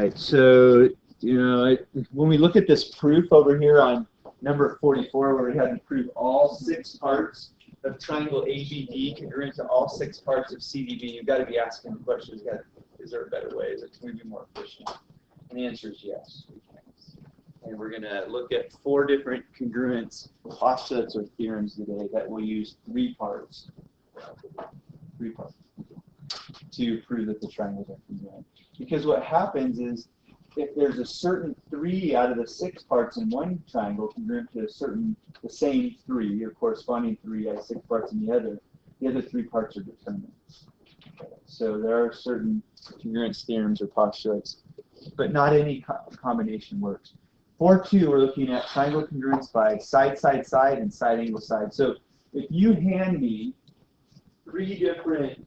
right, so when we look at this proof over here on number 44, where we had to prove all 6 parts of triangle ABD congruent to all 6 parts of CDB, you've got to be asking the question, is there a better way? Can we be more efficient? And the answer is yes, we can. And we're going to look at 4 different congruence postulates or theorems today that will use 3 parts to prove that the triangles are congruent. Because what happens is, if there's a certain 3 out of the 6 parts in one triangle congruent to the same 3, or corresponding 3 out of 6 parts in the other 3 parts are determined. So there are certain congruence theorems or postulates, but not any combination works. 4.2, we're looking at triangle congruence by side, side, side, and side angle side. So if you hand me 3 different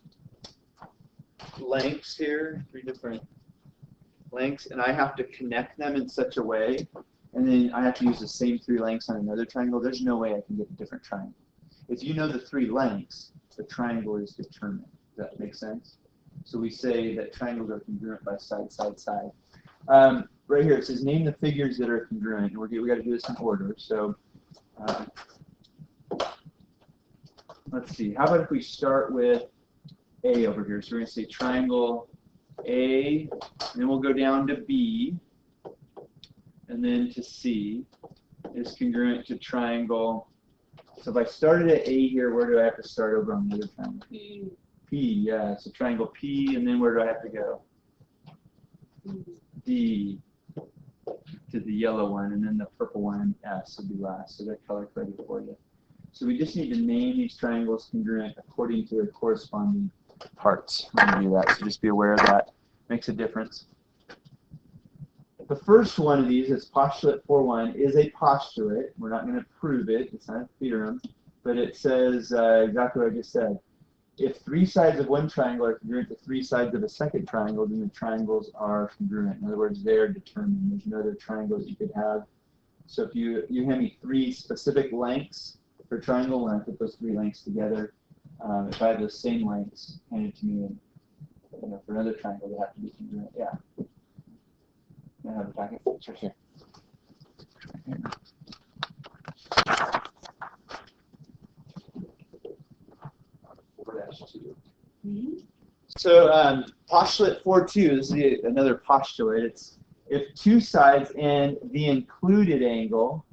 lengths here, 3 different lengths, and I have to connect them in such a way, and then I have to use the same 3 lengths on another triangle, there's no way I can get a different triangle. If you know the 3 lengths, the triangle is determined. Does that make sense? So we say that triangles are congruent by side, side, side. Right here it says name the figures that are congruent, and we got to do this in order. So let's see. How about if we start with A over here? So we're going to say triangle A, and then we'll go down to B, and then to C is congruent to triangle. So if I started at A here, where do I have to start over on the other triangle? P. P, yeah. So triangle P, and then where do I have to go? D, to the yellow one, and then the purple one, S, will be last. So they're color coded for you. So we just need to name these triangles congruent according to their corresponding parts. I'm going to do that, so just be aware of that. Makes a difference. The first one of these is postulate 4.1 is a postulate. We're not going to prove it. It's not a theorem, but it says exactly what I just said. If 3 sides of one triangle are congruent to 3 sides of a second triangle, then the triangles are congruent. In other words, they are determined. There's no other triangle that you could have. So if you hand me 3 specific lengths for triangle, when I put those 3 lengths together, if I have those same lengths handed to me, for another triangle, they have to be congruent. Yeah. I have a packet. It's right here. So postulate 4.2 is another postulate. It's if 2 sides and the included angle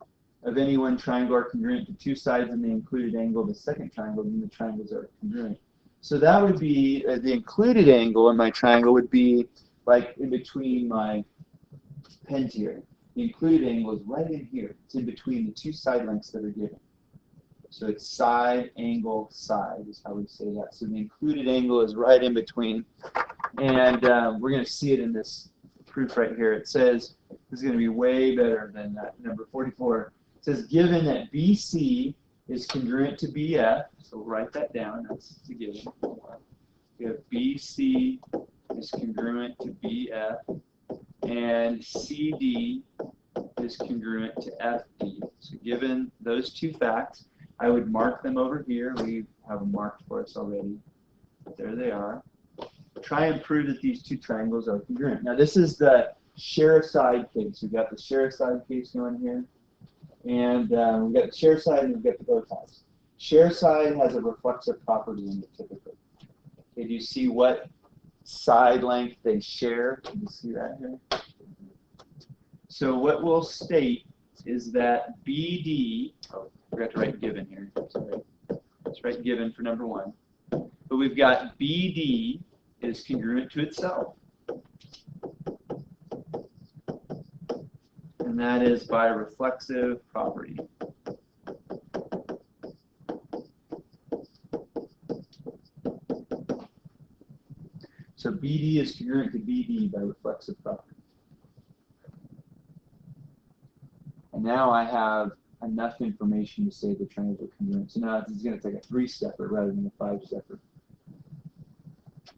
of any one triangle are congruent to 2 sides and the included angle of the second triangle, then the triangles are congruent. So that would be, the included angle in my triangle would be like in between my pens here. The included angle is right in here. It's in between the 2 side lengths that are given. So it's side, angle, side is how we say that. So the included angle is right in between. And we're going to see it in this proof right here. It says, this is going to be way better than that number 44. It says, given that BC is congruent to BF, so we'll write that down, that's the given. If BC is congruent to BF, and CD is congruent to FD. So given those 2 facts, I would mark them over here. We have them marked for us already. There they are. Try and prove that these 2 triangles are congruent. Now this is the share side case. We've got the share side case going here. And we've got the share side and we've got the bow ties. Share side has a reflexive property in it typically. Okay, do you see what side length they share? Can you see that here? So what we'll state is that BD, oh, I forgot to write given here. Sorry. Let's write given for number 1. But we've got BD is congruent to itself. And that is by reflexive property. So BD is congruent to BD by reflexive property. And now I have enough information to say the triangles are congruent. So now this is going to take a 3-stepper rather than a 5-stepper.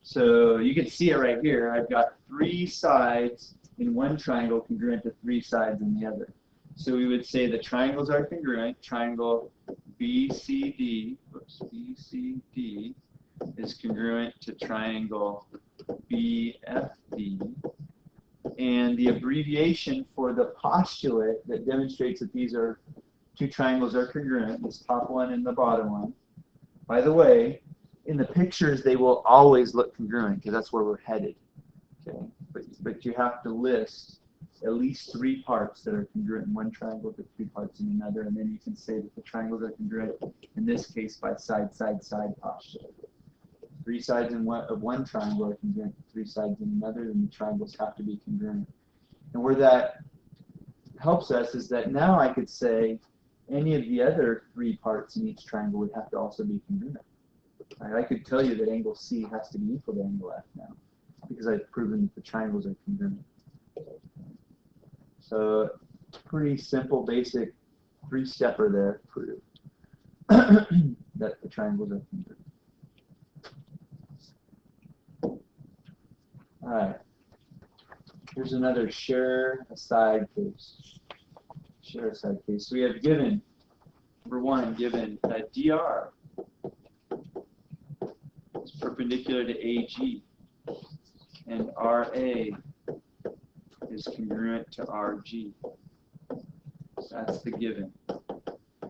So you can see it right here. I've got 3 sides in one triangle congruent to 3 sides in the other. So we would say the triangles are congruent. Triangle BCD, BCD is congruent to triangle BFD, And the abbreviation for the postulate that demonstrates that these are two triangles are congruent, this top one and the bottom one. By the way, in the pictures they will always look congruent because that's where we're headed. Okay, but you have to list at least 3 parts that are congruent in one triangle to 3 parts in another, and then you can say that the triangles are congruent, in this case by side, side, side postulate. 3 sides of one triangle are congruent to 3 sides in another, and the triangles have to be congruent. And where that helps us is that now I could say any of the other 3 parts in each triangle would have to also be congruent. Right? I could tell you that angle C has to be equal to angle F now, because I've proven that the triangles are congruent. So pretty simple, basic 3-stepper there to prove that the triangles are congruent. All right. Here's another share a side case. Share a side case. So we have given, number 1, given that DR is perpendicular to AG, and RA is congruent to RG. So that's the given.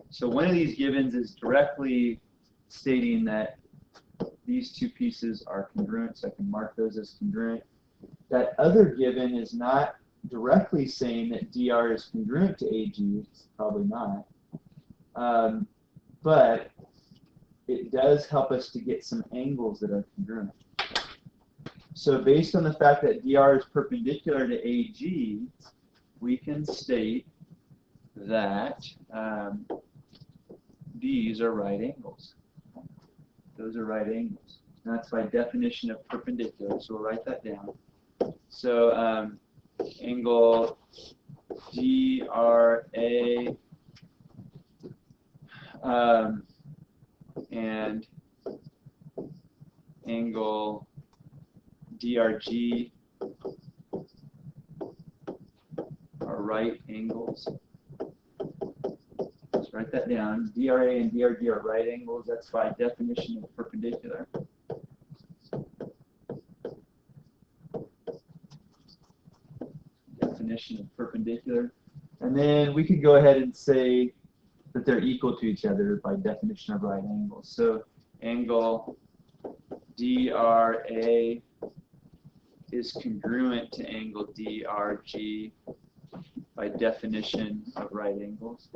So one of these givens is directly stating that these 2 pieces are congruent, so I can mark those as congruent. That other given is not directly saying that DR is congruent to AG, it's probably not, but it does help us to get some angles that are congruent. So based on the fact that DR is perpendicular to AG, we can state that these are right angles. Those are right angles. And that's by definition of perpendicular, so we'll write that down. So angle DRA and angle DRG are right angles. Let's write that down. DRA and DRG are right angles. That's by definition of perpendicular. Definition of perpendicular. And then we could go ahead and say that they're equal to each other by definition of right angles. So angle DRA is congruent to angle DRG by definition of right angles.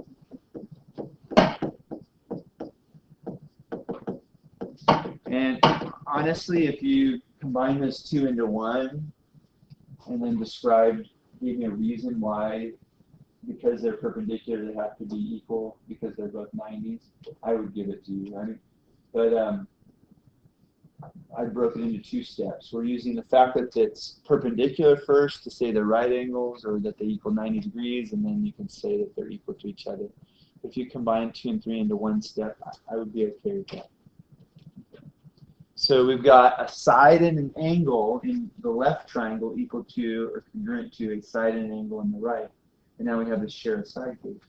And honestly, if you combine those 2 into one and then give me a reason why, because they're perpendicular, they have to be equal because they're both 90s, I would give it to you. But I broke it into 2 steps. We're using the fact that it's perpendicular first to say they're right angles or that they equal 90 degrees, and then you can say that they're equal to each other. If you combine 2 and 3 into one step, I would be okay with that. So we've got a side and an angle in the left triangle equal to or congruent to a side and an angle in the right. And now we have this share a side case.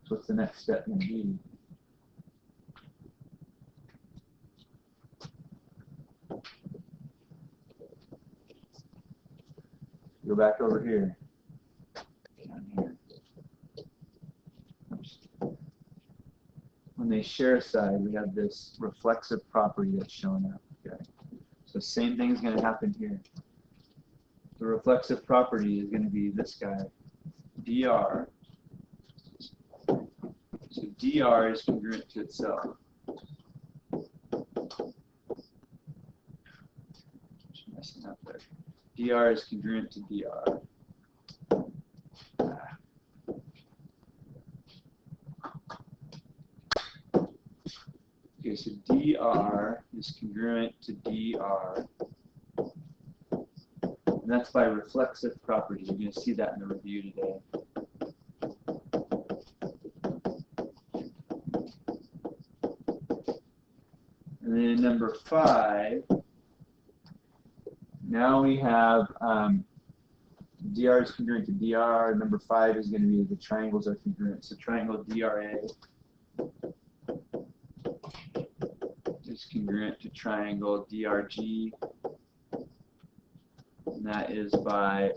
So what's the next step going to be? Go back over here. Down here. When they share a side, we have this reflexive property that's showing up. Okay. So same thing is going to happen here. The reflexive property is going to be this guy, dr. So dr is congruent to itself. Just messing up there. Dr is congruent to dr. Okay, so dr is congruent to dr, and that's by reflexive property. You're going to see that in the review today. And then number 5, now we have dr is congruent to dr. Number 5 is going to be the triangles are congruent. So triangle DRA is congruent to triangle DRG. And that is by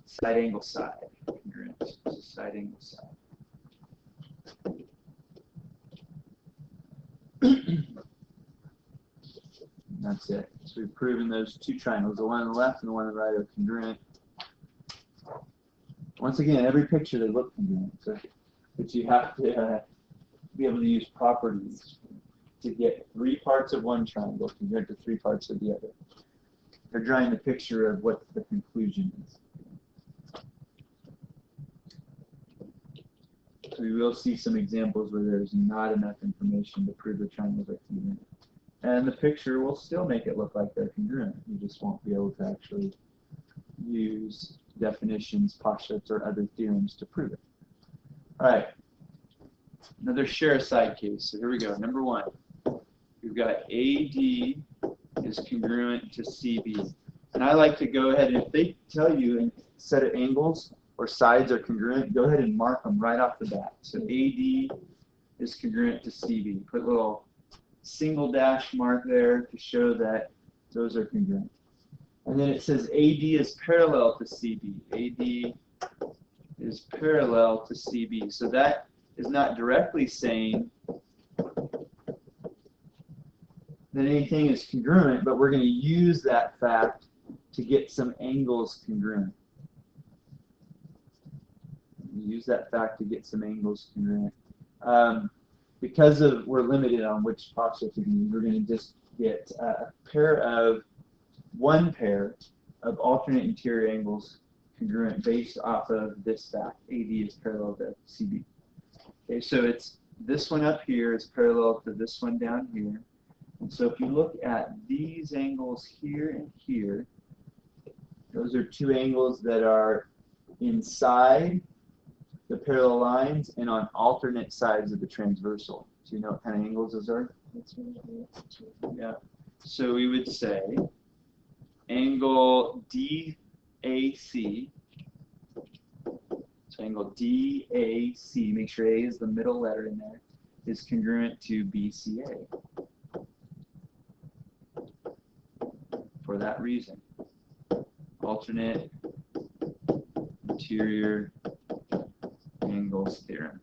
side angle side. Congruent. So side angle side. That's it. So we've proven those two triangles, the one on the left and the one on the right, are congruent. Once again, every picture they look congruent, so, but you have to be able to use properties to get 3 parts of one triangle compared to 3 parts of the other. They're drawing the picture of what the conclusion is. So we will see some examples where there's not enough information to prove the triangles are congruent. And the picture will still make it look like they're congruent. You just won't be able to actually use definitions, postulates, or other theorems to prove it. All right. Another share side case. So here we go. Number 1. We've got AD is congruent to CB. And I like to go ahead, and if they tell you a set of angles or sides are congruent, go ahead and mark them right off the bat. So AD is congruent to CB. Put a little single dash mark there to show that those are congruent. And then it says AD is parallel to CB. AD is parallel to CB. So that is not directly saying that anything is congruent, but we're going to use that fact to get some angles congruent. Use that fact to get some angles congruent. Because we're limited on which postulates we can use, we're going to just get one pair of alternate interior angles congruent based off of this fact. AD is parallel to CB. Okay, so it's this one up here is parallel to this one down here. And so if you look at these angles here and here, those are 2 angles that are inside the parallel lines and on alternate sides of the transversal. Do you know what kind of angles those are? Yeah. So we would say angle DAC. So angle DAC, make sure A is the middle letter in there, is congruent to BCA. For that reason. Alternate interior angles theorem.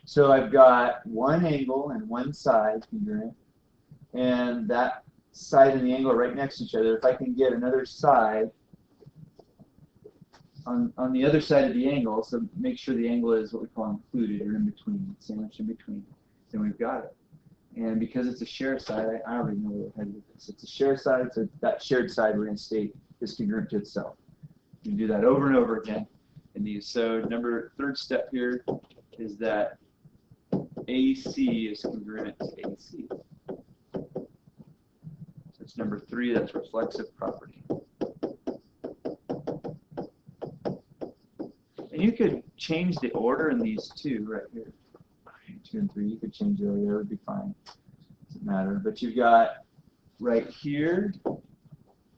So I've got one angle and one side congruent, and that side and the angle are right next to each other. If I can get another side on the other side of the angle, so make sure the angle is what we call included or in between, sandwiched in between, then we've got it. And because it's a shared side, I already know where we're headed with this. It's a shared side, so that shared side we're going to state is congruent to itself. You can do that over and over again in these. So third step here is that AC is congruent to AC. So it's number 3, that's reflexive property. And you could change the order in these 2 right here. 2 and 3, you could change the order, that would be fine. Doesn't matter. But you've got right here,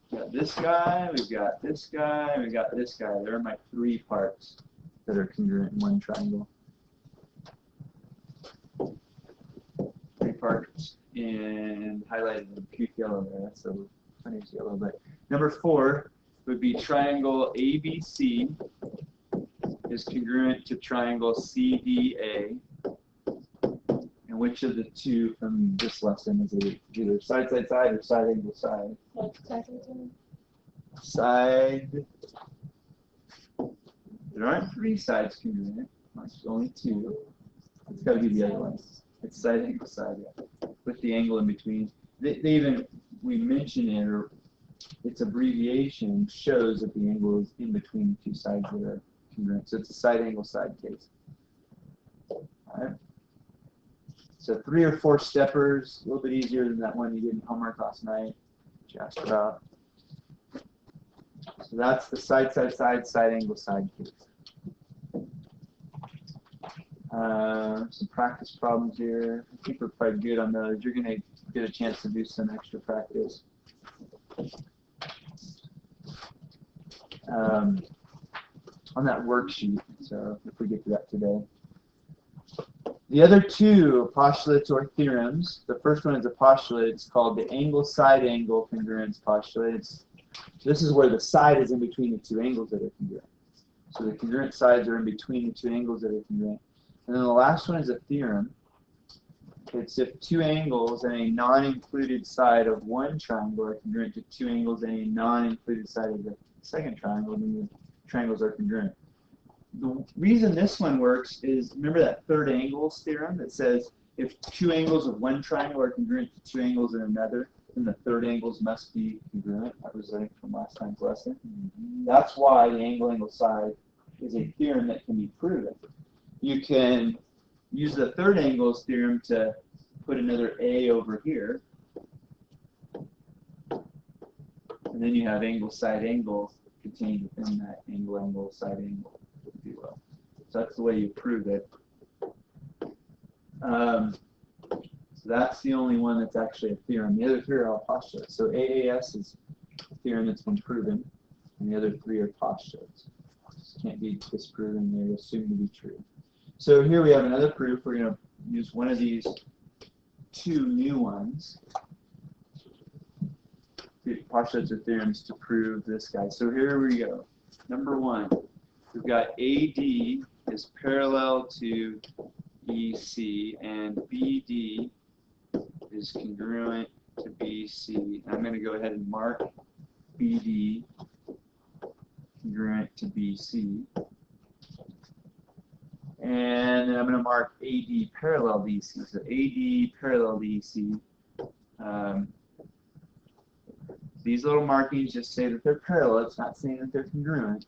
we've got this guy, we've got this guy, and we've got this guy. There are my 3 parts that are congruent in one triangle. 3 parts in highlighted in pink yellow there, so funny yellow. But number 4 would be triangle ABC is congruent to triangle CDA. And which of the 2 from this lesson is it? Either side, side, side, or side, angle, side? Side. There aren't 3 sides congruent. There's only 2. It's got to be the other one. It's side, angle, side, yeah. With the angle in between. We mention it, or its abbreviation shows that the angle is in between the 2 sides that are congruent. So it's a side, angle, side case. All right. So 3 or 4 steppers, a little bit easier than that one you did in homework last night, which you asked about. So that's the side, side, side, side, angle, side case. Some practice problems here. I think we're quite good on those. You're going to get a chance to do some extra practice. On that worksheet, so if we get to that today. The other two postulates or theorems, the first one is a postulate. It's called the angle-side angle congruence postulate. This is where the side is in between the two angles that are congruent. So the congruent sides are in between the two angles that are congruent. And then the last one is a theorem. It's if two angles and a non-included side of one triangle are congruent to two angles and a non-included side of the second triangle, then the triangles are congruent. The reason this one works is, remember that third angles theorem that says if two angles of one triangle are congruent to two angles in another, then the third angles must be congruent. That was, I think, from last time's lesson. That's why the angle-angle side is a theorem that can be proven. You can use the third angles theorem to put another A over here, and then you have angle-side angle contained within that angle-angle side angle, if you will. So that's the way you prove it. So that's the only one that's actually a theorem. The other three are all postulates. So AAS is a theorem that's been proven, and the other three are postulates. Just can't be disproven, they're assumed to be true. So here we have another proof. We're going to use one of these two new ones, postulates or theorems, to prove this guy. So here we go. Number one, we've got AD is parallel to EC, and BD is congruent to BC. I'm going to go ahead and mark BD congruent to BC. And then I'm going to mark AD parallel DC. So AD parallel DC. These little markings just say that they're parallel. It's not saying that they're congruent.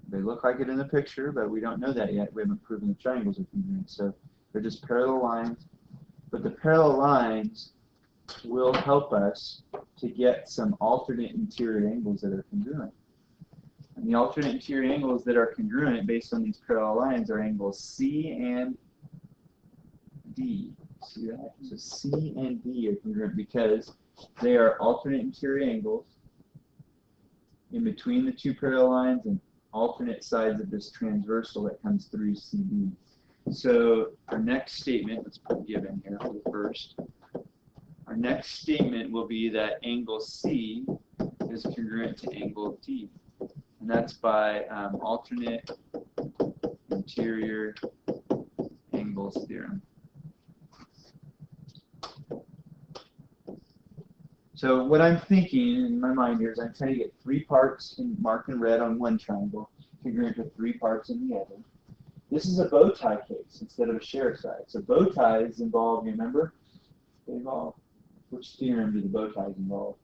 They look like it in the picture, but we don't know that yet. We haven't proven the triangles are congruent. So they're just parallel lines. But the parallel lines will help us to get some alternate interior angles that are congruent. And the alternate interior angles that are congruent based on these parallel lines are angles C and D. See that? So C and D are congruent because they are alternate interior angles in between the two parallel lines and alternate sides of this transversal that comes through CB. So our next statement, let's put given here for the first. Our next statement will be that angle C is congruent to angle D. And that's by alternate interior angles theorem. So what I'm thinking in my mind here is I'm trying to get 3 parts marked in red on one triangle, congruent to 3 parts in the other. This is a bow tie case instead of a share side. So bow ties involve, you remember? They involve, which theorem do the bow ties involve?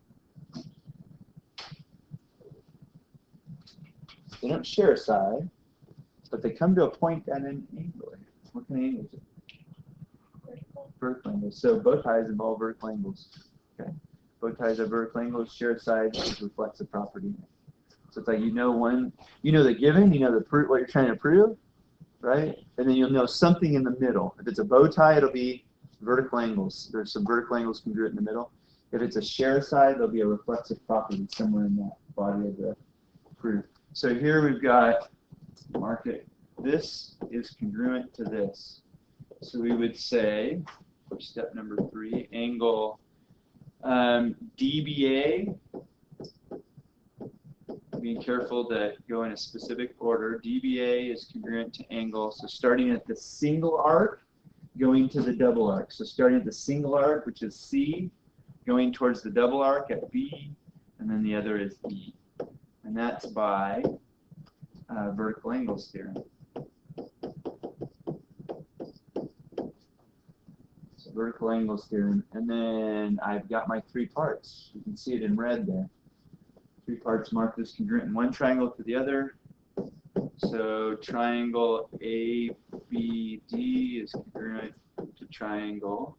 They don't share a side, but they come to a point at an angle. What kind of angle is it? Vertical angles. So bow ties involve vertical angles. Okay. Bow ties are vertical angles. Share sides is reflexive property. So it's like you know the given, you know the what you're trying to prove, right? And then you'll know something in the middle. If it's a bow tie, it'll be vertical angles. There's some vertical angles congruent in the middle. If it's a share side, there'll be a reflexive property somewhere in that body of the proof. So here we've got, mark it, this is congruent to this. So we would say, for step number 3, angle DBA, being careful to go in a specific order, DBA is congruent to angle, so starting at the single arc, going to the double arc. So starting at the single arc, which is C, going towards the double arc at B, and then the other is E. And that's by vertical angles theorem. So vertical angles theorem. And then I've got my 3 parts. You can see it in red there. 3 parts marked as congruent in one triangle to the other. So triangle ABD is congruent to triangle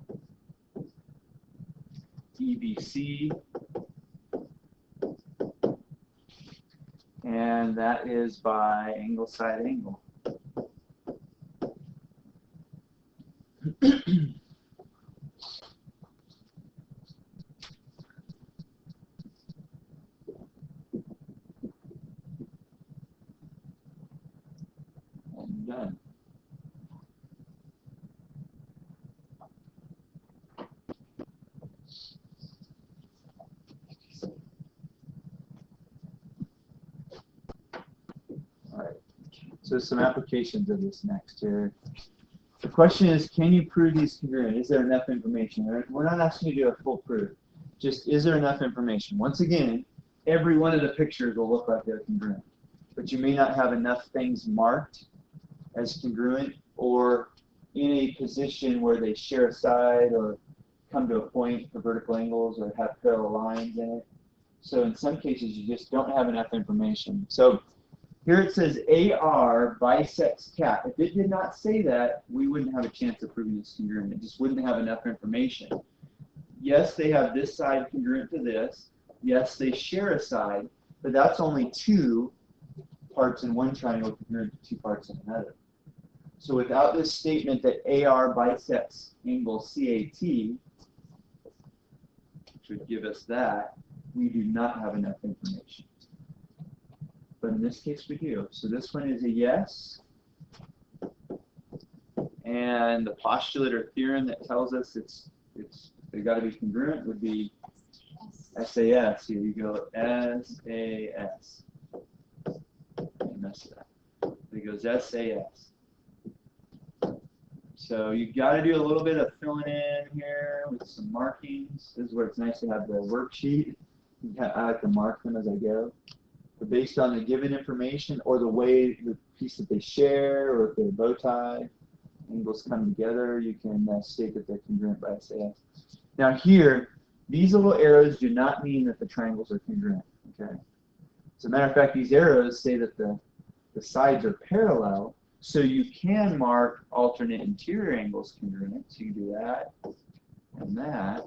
EBC. And that is by angle side angle. And done. So some applications of this next here. The question is, can you prove these congruent? Is there enough information? We're not asking you to do a full proof. Just, is there enough information? Once again, every one of the pictures will look like they're congruent. But you may not have enough things marked as congruent or in a position where they share a side or come to a point for vertical angles or have parallel lines in it. So in some cases, you just don't have enough information. So here it says AR bisects CAT. If it did not say that, we wouldn't have a chance of proving it's congruent. It just wouldn't have enough information. Yes, they have this side congruent to this. Yes, they share a side, but that's only two parts in one triangle congruent to two parts in another. So without this statement that AR bisects angle CAT, which would give us that, we do not have enough information. But in this case, we do. So this one is a yes. And the postulate or theorem that tells us they've got to be congruent would be SAS. Here you go, SAS. I messed it up. It goes SAS. So you've got to do a little bit of filling in here with some markings. This is where it's nice to have the worksheet. I like to mark them as I go. But based on the given information or the way the piece that they share or if they're bow tie, angles come together, you can state that they're congruent by SAS. Now here, these little arrows do not mean that the triangles are congruent. Okay. As a matter of fact, these arrows say that the sides are parallel, so you can mark alternate interior angles congruent. So you can do that and that.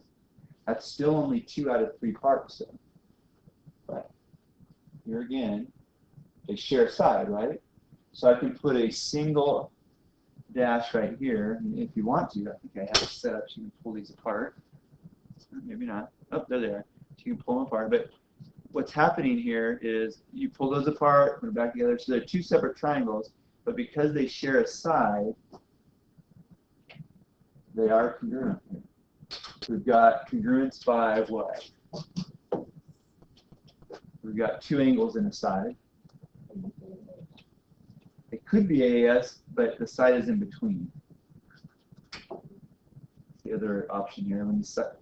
That's still only 2 out of 3 parts. So. But here again, they share a side, right? So I can put a single dash right here. And if you want to, I think I have it set up so you can pull these apart. Maybe not. Oh, there they are. So you can pull them apart. But what's happening here is you pull those apart, put them back together. So they're 2 separate triangles, but because they share a side, they are congruent here. We've got congruence by what? We've got 2 angles in a side. It could be AAS, but the side is in between. The other option here, let me set.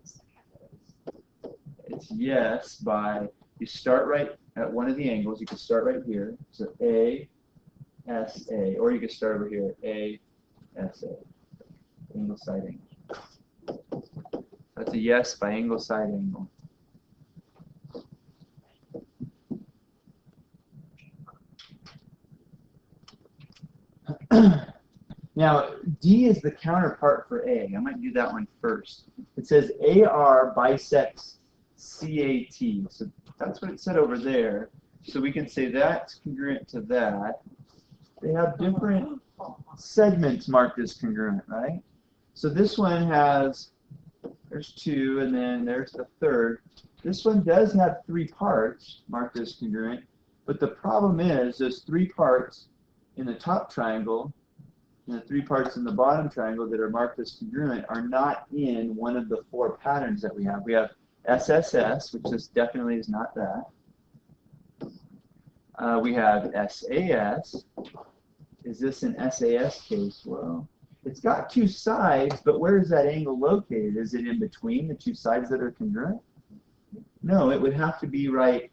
It's yes by, you start right at one of the angles. You can start right here. So A, S, A. Or you can start over here, A, S, A. Angle, side angle. That's a yes by angle, side angle. Now, D is the counterpart for A. I might do that one first. It says AR bisects CAT. So that's what it said over there. So we can say that's congruent to that. They have different segments marked as congruent, right? So this one has, there's 2, and then there's the third. This one does have 3 parts marked as congruent, but the problem is those 3 parts in the top triangle and the 3 parts in the bottom triangle that are marked as congruent are not in one of the 4 patterns that we have. We have SSS, which this definitely is not that. We have SAS. Is this an SAS case? Well, it's got 2 sides, but where is that angle located? Is it in between the 2 sides that are congruent? No, it would have to be right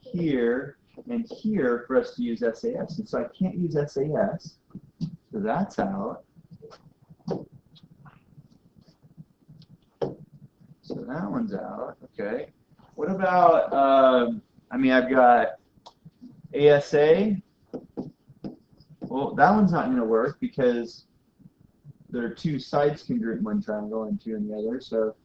here and here for us to use SAS. And so I can't use SAS. So that's out. So that one's out. Okay. What about, I mean, I've got ASA. Well, that one's not going to work because there are 2 sides congruent in one triangle and 2 in the other. So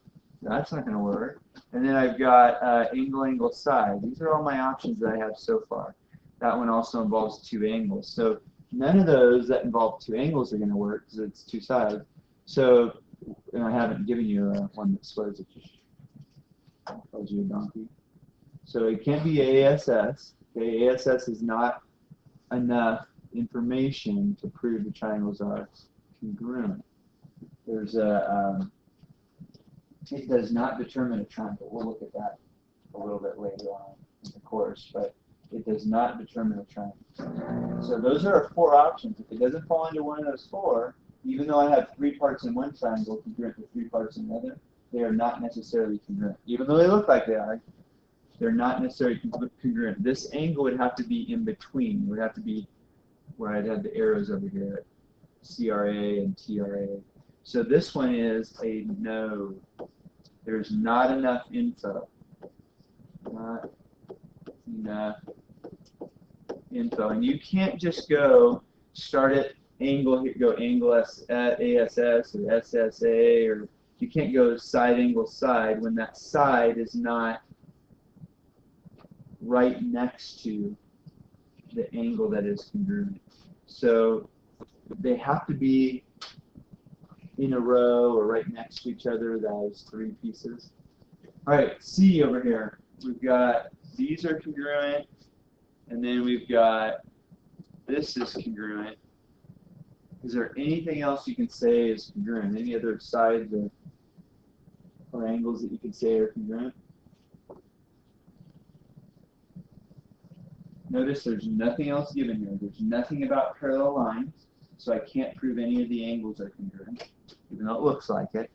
that's not going to work. And then I've got angle, angle, side. These are all my options that I have so far. That one also involves 2 angles. So none of those that involve 2 angles are going to work because it's 2 sides. So, and I haven't given you one that swears at you. I called you a donkey. So it can't be ASS. Okay, ASS is not enough information to prove the triangles are congruent. There's a it does not determine a triangle. We'll look at that a little bit later on in the course, but It does not determine a triangle. So those are our 4 options. If it doesn't fall into one of those 4, even though I have 3 parts in one triangle congruent to 3 parts in another, they are not necessarily congruent. Even though they look like they are, they're not necessarily congruent. This angle would have to be in between. It would have to be where I'd have the arrows over here, CRA and TRA. So this one is a no. There's not enough info. Not enough info. And you can't just go start at angle, go angle ASS or SSA, or you can't go side angle side when that side is not right next to the angle that is congruent. So they have to be in a row or right next to each other, those 3 pieces. All right, C over here. We've got these are congruent, and then we've got this is congruent. Is there anything else you can say is congruent? Any other sides or angles that you can say are congruent? Notice there's nothing else given here. There's nothing about parallel lines, so I can't prove any of the angles are congruent, even though it looks like it.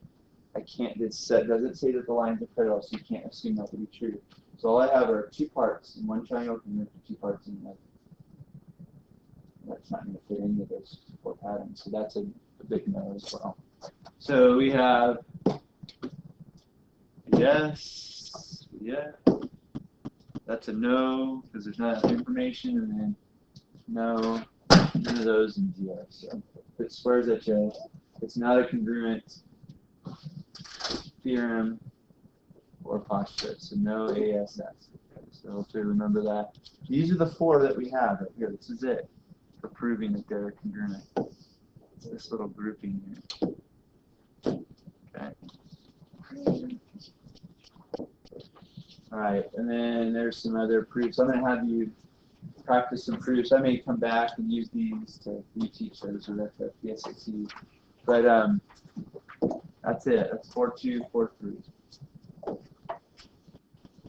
I can't. This doesn't say that the lines are parallel, so you can't assume that to be true. So all I have are 2 parts in one triangle congruent to 2 parts in another. That's not going to fit any of those 4 patterns, so that's a big no as well. So we have yes, yeah. That's a no, because there's not enough information, and then no, none of those, and 0. So if it squares at J, it's not a congruent theorem or postulate, so no ASS. Okay, so hopefully remember that. These are the 4 that we have right here. This is it for proving that they're congruent. It's this little grouping here. Okay. All right, and then there's some other proofs. I'm going to have you practice some proofs. I may come back and use these to reteach those or the SAT. But that's it. That's 4-2, 4-3.